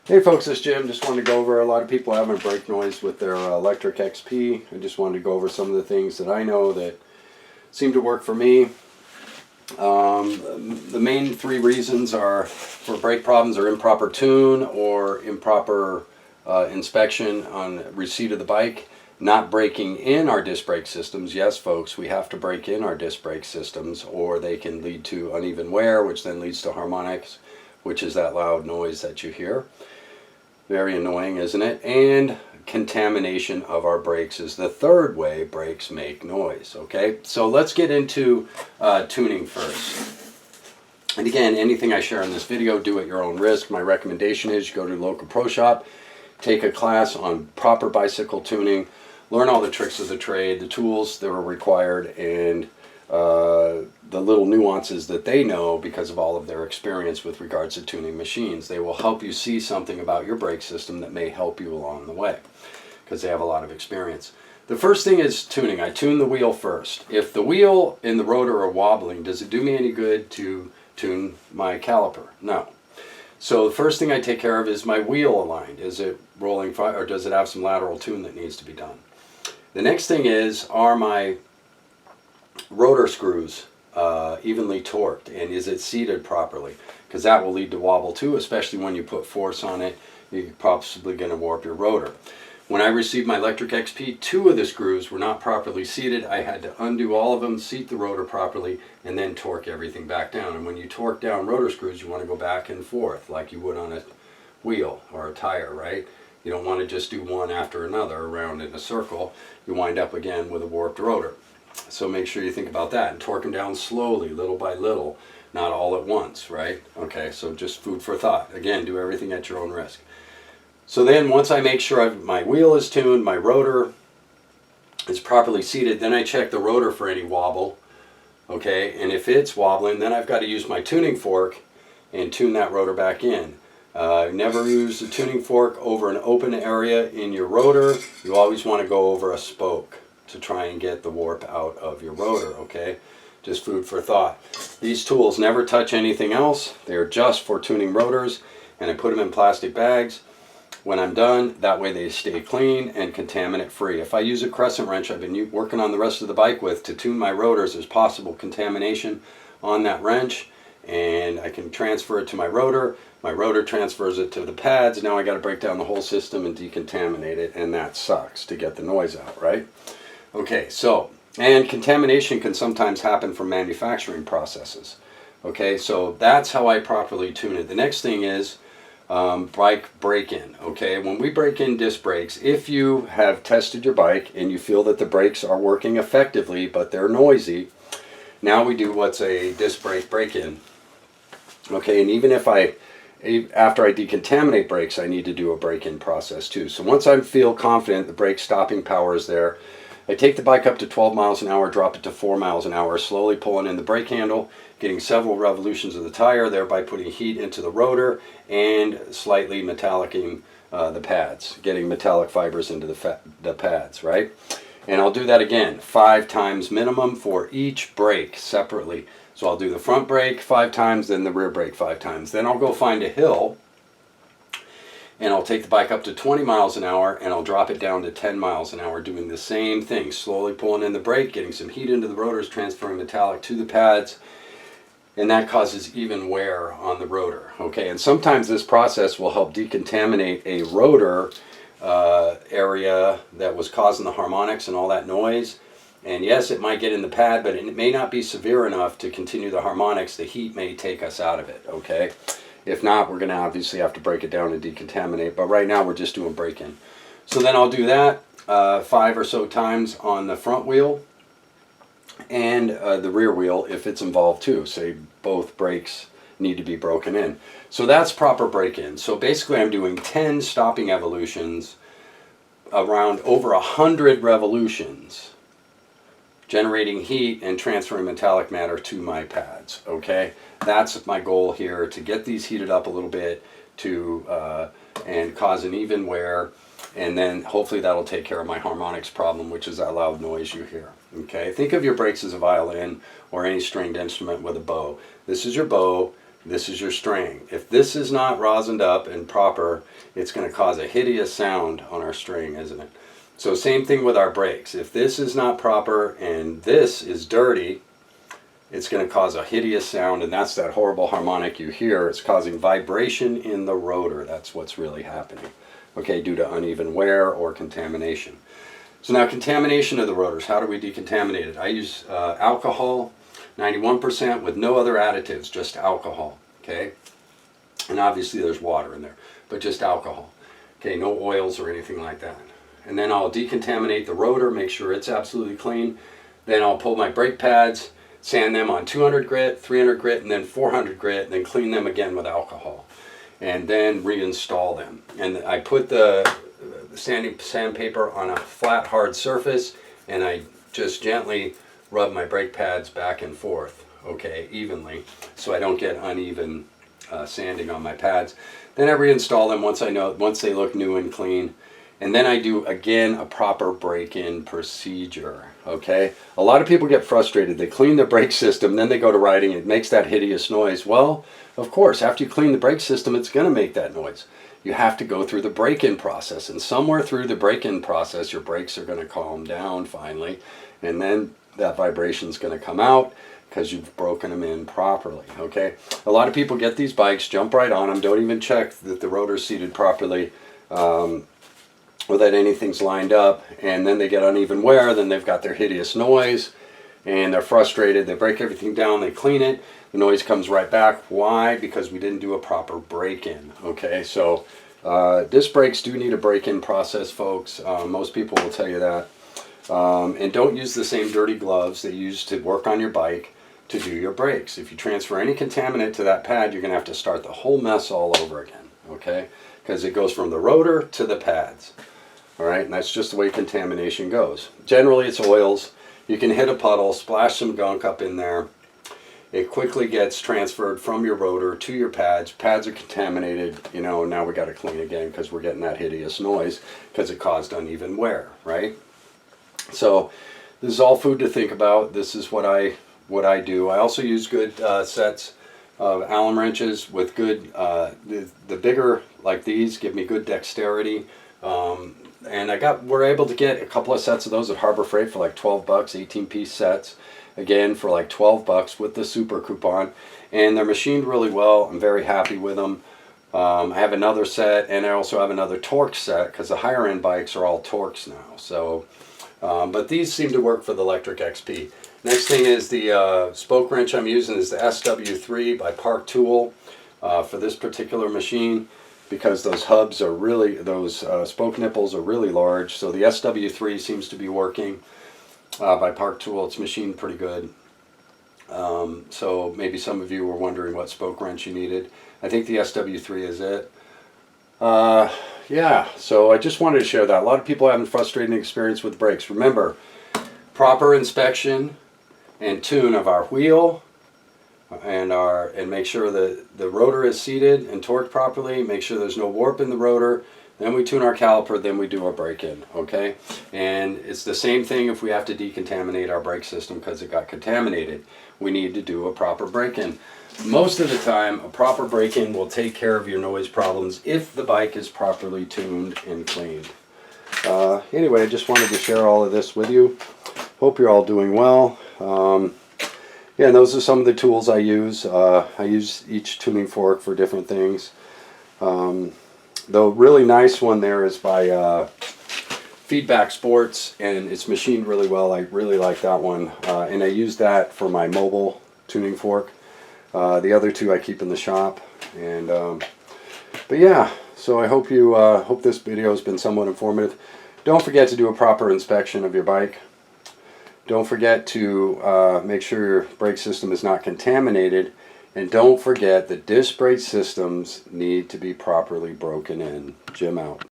Hey folks, it's Jim. Just wanted to go over, a lot of people having brake noise with their LECTRIC XP. I just wanted to go over some of the things that I know that seem to work for me. The main three reasons are for brake problems are improper tune or improper inspection on receipt of the bike. Not breaking in our disc brake systems. Yes, folks, we have to break in our disc brake systems, or they can lead to uneven wear, which then leads to harmonics, which is that loud noise that you hear. Very annoying, isn't it? And contamination of our brakes is the third way brakes make noise. Okay, so let's get into tuning first. And again, anything I share in this video, do at your own risk. My recommendation is you go to a local pro shop, take a class on proper bicycle tuning, learn all the tricks of the trade, the tools that are required, and the little nuances that they know because of all of their experience with regards to tuning machines. They will help you see something about your brake system that may help you along the way because they have a lot of experience. The first thing is tuning. I tune the wheel first. If the wheel and the rotor are wobbling, does it do me any good to tune my caliper? No. So the first thing I take care of is my wheel aligned. Is it rolling fine, or does it have some lateral tune that needs to be done? The next thing is, are my rotor screws evenly torqued, and is it seated properly? Because that will lead to wobble too, especially when you put force on it. You're possibly going to warp your rotor. When I received my LECTRIC XP, 2 of the screws were not properly seated. I had to undo all of them, seat the rotor properly, and then torque everything back down. And when you torque down rotor screws, you want to go back and forth like you would on a wheel or a tire, right? You don't want to just do one after another around in a circle. You wind up again with a warped rotor. So make sure you think about that and torque them down slowly, little by little, not all at once, right? Okay, so just food for thought. Again, do everything at your own risk. So then once I make sure my wheel is tuned, my rotor is properly seated, then I check the rotor for any wobble. Okay, and if it's wobbling, then I've got to use my tuning fork and tune that rotor back in. Never use the tuning fork over an open area in your rotor. You always want to go over a spoke to try and get the warp out of your rotor, okay? Just food for thought. These tools never touch anything else. They're just for tuning rotors, and I put them in plastic bags. When I'm done, that way they stay clean and contaminant free. If I use a crescent wrench I've been working on the rest of the bike with to tune my rotors, there's possible contamination on that wrench, and I can transfer it to my rotor transfers it to the pads. Now I got to break down the whole system and decontaminate it, and that sucks to get the noise out, right? Okay, so, and contamination can sometimes happen from manufacturing processes. Okay, so that's how I properly tune it. The next thing is bike break-in. Okay, when we break in disc brakes, if you have tested your bike and you feel that the brakes are working effectively but they're noisy, now we do what's a disc brake break-in. Okay, and even if after I decontaminate brakes, I need to do a break-in process too. So once I feel confident the brake stopping power is there, I take the bike up to 12 miles an hour, drop it to 4 miles an hour, slowly pulling in the brake handle, getting several revolutions of the tire, thereby putting heat into the rotor and slightly metallicing the pads, getting metallic fibers into the pads, right? And I'll do that again 5 times minimum for each brake separately. So I'll do the front brake 5 times, then the rear brake 5 times. Then I'll go find a hill, and I'll take the bike up to 20 miles an hour, and I'll drop it down to 10 miles an hour, doing the same thing, slowly pulling in the brake, getting some heat into the rotors, transferring metallic to the pads, and that causes even wear on the rotor. Okay, and sometimes this process will help decontaminate a rotor area that was causing the harmonics and all that noise. And yes, it might get in the pad, but it may not be severe enough to continue the harmonics. The heat may take us out of it, okay? If not, we're going to obviously have to break it down and decontaminate, but right now we're just doing break-in. So then I'll do that 5 or so times on the front wheel and the rear wheel if it's involved too. Say both brakes need to be broken in. So that's proper break-in. So basically I'm doing 10 stopping evolutions, around over 100 revolutions, generating heat and transferring metallic matter to my pads. Okay, that's my goal here, to get these heated up a little bit and cause an even wear, and then hopefully that'll take care of my harmonics problem, which is that loud noise you hear. Okay, think of your brakes as a violin or any stringed instrument with a bow. This is your bow. This is your string. If this is not rosined up and proper, it's going to cause a hideous sound on our string, isn't it? So same thing with our brakes. If this is not proper and this is dirty, it's going to cause a hideous sound, and that's that horrible harmonic you hear. It's causing vibration in the rotor. That's what's really happening, okay, due to uneven wear or contamination. So now contamination of the rotors, how do we decontaminate it? I use alcohol, 91% with no other additives, just alcohol, okay? And obviously there's water in there, but just alcohol, okay, no oils or anything like that. And then I'll decontaminate the rotor, make sure it's absolutely clean. Then I'll pull my brake pads, sand them on 200 grit, 300 grit, and then 400 grit, and then clean them again with alcohol. And then reinstall them. And I put the sandpaper on a flat, hard surface, and I just gently rub my brake pads back and forth, okay, evenly, so I don't get uneven sanding on my pads. Then I reinstall them once they look new and clean. And then I do, again, a proper break-in procedure, okay? A lot of people get frustrated. They clean the brake system, then they go to riding. It makes that hideous noise. Well, of course, after you clean the brake system, it's going to make that noise. You have to go through the break-in process. And somewhere through the break-in process, your brakes are going to calm down finally. And then that vibration is going to come out because you've broken them in properly, okay? A lot of people get these bikes, jump right on them, don't even check that the rotor's seated properly, or that anything's lined up, and then they get uneven wear, then they've got their hideous noise, and they're frustrated. They break everything down, they clean it, the noise comes right back. Why? Because we didn't do a proper break-in, okay? So disc brakes do need a break-in process, folks. Most people will tell you that. And don't use the same dirty gloves that you use to work on your bike to do your brakes. If you transfer any contaminant to that pad, you're going to have to start the whole mess all over again, okay? Because it goes from the rotor to the pads. All right, and that's just the way contamination goes. Generally, it's oils. You can hit a puddle, splash some gunk up in there. It quickly gets transferred from your rotor to your pads. Pads are contaminated, you know, now we got to clean again because we're getting that hideous noise because it caused uneven wear, right? So this is all food to think about. This is what I do. I also use good sets of Allen wrenches with good, the bigger like these give me good dexterity. And we're able to get a couple of sets of those at Harbor Freight for like 12 bucks, 18-piece sets, again for like 12 bucks with the super coupon. And they're machined really well. I'm very happy with them. I have another set, and I also have another Torx set because the higher end bikes are all Torx now. So, but these seem to work for the Electric XP. Next thing is the spoke wrench I'm using is the SW3 by Park Tool for this particular machine, because those hubs are really, those spoke nipples are really large. So the SW3 seems to be working by Park Tool. It's machined pretty good. So maybe some of you were wondering what spoke wrench you needed. I think the SW3 is it. Yeah, so I just wanted to share that. A lot of people are having frustrating experience with brakes. Remember, proper inspection and tune of our wheel, and make sure that the rotor is seated and torqued properly. Make sure there's no warp in the rotor. Then we tune our caliper, then we do our break-in, okay? And it's the same thing if we have to decontaminate our brake system because it got contaminated. We need to do a proper break-in. Most of the time, a proper break-in will take care of your noise problems if the bike is properly tuned and cleaned. Anyway, I just wanted to share all of this with you. Hope you're all doing well. Yeah, and those are some of the tools I use. I use each tuning fork for different things. The really nice one there is by Feedback Sports, and it's machined really well. I really like that one, and I use that for my mobile tuning fork. The other two I keep in the shop, and but yeah. So I hope you hope this video has been somewhat informative. Don't forget to do a proper inspection of your bike. Don't forget to make sure your brake system is not contaminated. And don't forget that disc brake systems need to be properly broken in. Jim out.